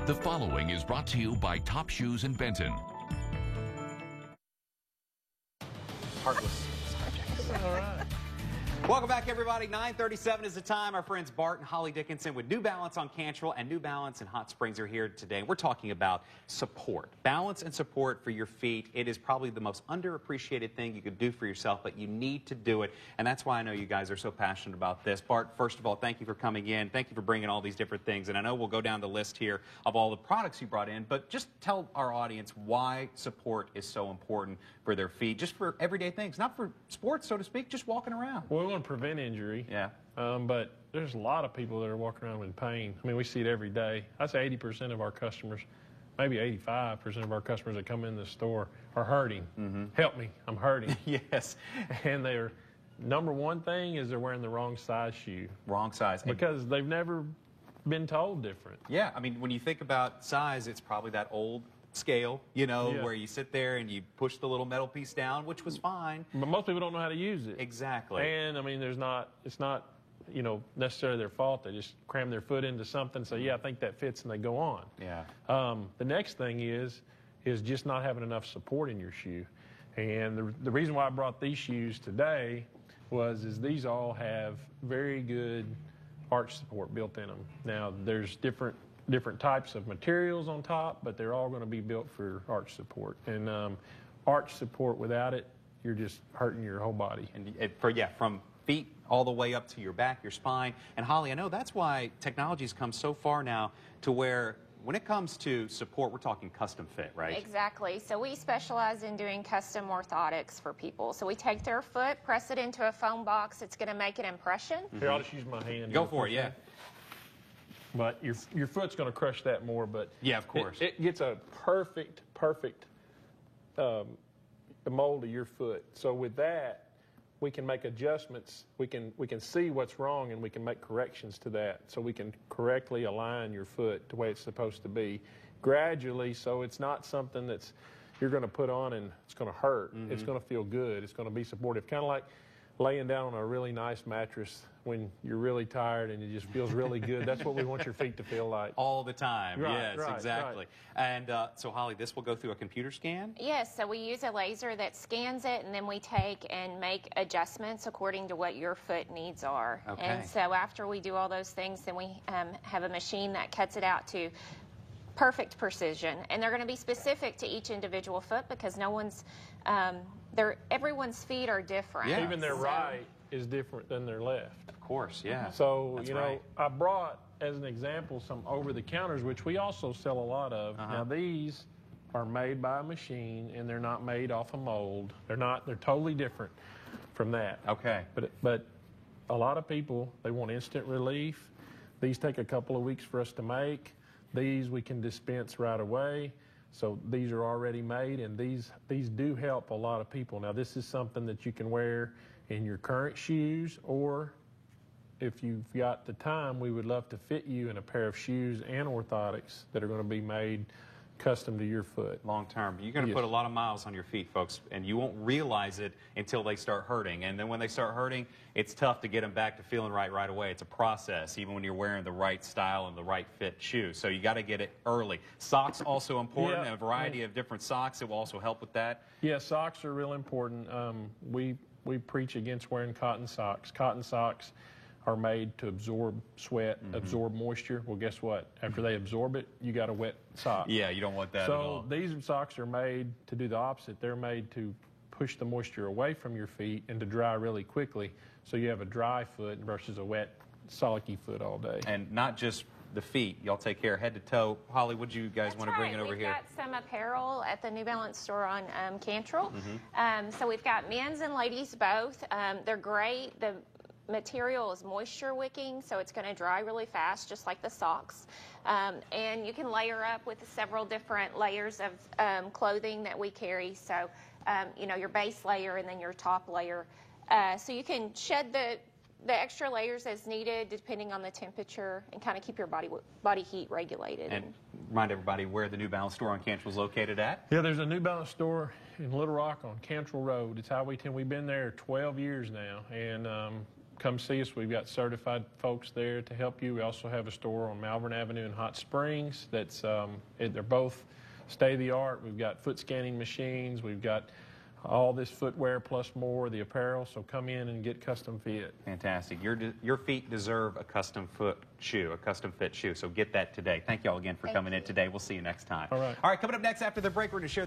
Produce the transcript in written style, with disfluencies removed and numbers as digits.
The following is brought to you by Top Shoes in Benton. Heartless subjects. All right. Welcome back, everybody. 9:37 is the time. Our friends Bart and Holly Dickinson with New Balance on Cantrell and New Balance in Hot Springs are here today. We're talking about support. Balance and support for your feet. It is probably the most underappreciated thing you could do for yourself, but you need to do it. And that's why I know you guys are so passionate about this. Bart, first of all, thank you for coming in. Thank you for bringing all these different things. And I know we'll go down the list here of all the products you brought in, but just tell our audience why support is so important for their feet, just for everyday things, not for sports, so to speak, just walking around. Well, we want to prevent injury. Yeah. But there's a lot of people that are walking around with pain. I mean, we see it every day. I'd say 80% of our customers, maybe 85% of our customers that come in the store are hurting. Help me, I'm hurting. Yes. And their number one thing is they're wearing the wrong size shoe. Wrong size. Because they've never been told different. Yeah, I mean, when you think about size, it's probably that old scale, you know, Yeah. where you sit there and you push the little metal piece down, which was fine. But most people don't know how to use it. Exactly. And, I mean, it's not, you know, necessarily their fault. They just cram their foot into something, so, yeah, I think that fits, and they go on. Yeah. The next thing is just not having enough support in your shoe. And the reason why I brought these shoes today is these all have very good arch support built in them. Now, there's different types of materials on top, but they're all going to be built for arch support. And arch support, without it, you're just hurting your whole body. And from feet all the way up to your back, your spine. And Holly, I know that's why technology's come so far now to where when it comes to support, we're talking custom fit, right? Exactly. So we specialize in doing custom orthotics for people. So we take their foot, press it into a foam box. It's going to make an impression. Here, I'll just use my hand. Go for it, yeah. But your foot's going to crush that more. But yeah, of course, it gets a perfect mold of your foot. So with that, we can make adjustments. We can see what's wrong, and we can make corrections to that. So we can correctly align your foot the way it's supposed to be, gradually. So it's not something that's you're going to put on and it's going to hurt. It's going to feel good. It's going to be supportive, kind of like laying down on a really nice mattress when you're really tired and it just feels really good. That's what we want your feet to feel like. All the time. Right, yes, right, exactly. Right. And so, Holly, this will go through a computer scan? Yes, so we use a laser that scans it, and then we take and make adjustments according to what your foot needs are. Okay. And so after we do all those things, then we have a machine that cuts it out to perfect precision. And they're going to be specific to each individual foot because no one's, everyone's feet are different. Yeah. Even their right is different than their left. Of course, yeah. So, That's you know, right. I brought, as an example, some over-the-counters, which we also sell a lot of. Now, these are made by a machine, and they're not made off a mold. They're totally different from that. Okay. But a lot of people, they want instant relief. These take a couple of weeks for us to make. These we can dispense right away. So these are already made, and these do help a lot of people. Now, this is something that you can wear in your current shoes, or if you've got the time, we would love to fit you in a pair of shoes and orthotics that are going to be made custom to your foot. Long term. You're going to put a lot of miles on your feet, folks, and you won't realize it until they start hurting. And then when they start hurting, it's tough to get them back to feeling right away. It's a process, even when you're wearing the right style and the right fit shoe. So you got to get it early. Socks also important. Yeah. A variety of different socks. It will also help with that. Yeah, socks are real important. We preach against wearing cotton socks. Cotton socks are made to absorb sweat, absorb moisture. Well, guess what? After they absorb it, you got a wet sock. Yeah, you don't want that at all. So these socks are made to do the opposite. They're made to push the moisture away from your feet and to dry really quickly, so you have a dry foot versus a wet, solicky foot all day. And not just the feet. Y'all take care head to toe. Holly, would you guys want to bring it over here? We've got some apparel at the New Balance store on Cantrell. So we've got men's and ladies both. They're great. The material is moisture wicking, so it's going to dry really fast, just like the socks. And you can layer up with several different layers of clothing that we carry. So, you know, your base layer and then your top layer. So you can shed the extra layers as needed depending on the temperature and kind of keep your body heat regulated. And remind everybody where the New Balance store on Cantrell is located at. Yeah, there's a New Balance store in Little Rock on Cantrell Road. It's Highway 10. We've been there 12 years now, and come see us. We've got certified folks there to help you. We also have a store on Malvern Avenue in Hot Springs that's they're both state-of-the-art. We've got foot scanning machines. We've got all this footwear plus more, the apparel. So come in and get custom fit. Fantastic. Your feet deserve a custom fit shoe. So get that today. Thank you all again for coming in today. We'll see you next time. All right. All right, coming up next after the break, we're going to share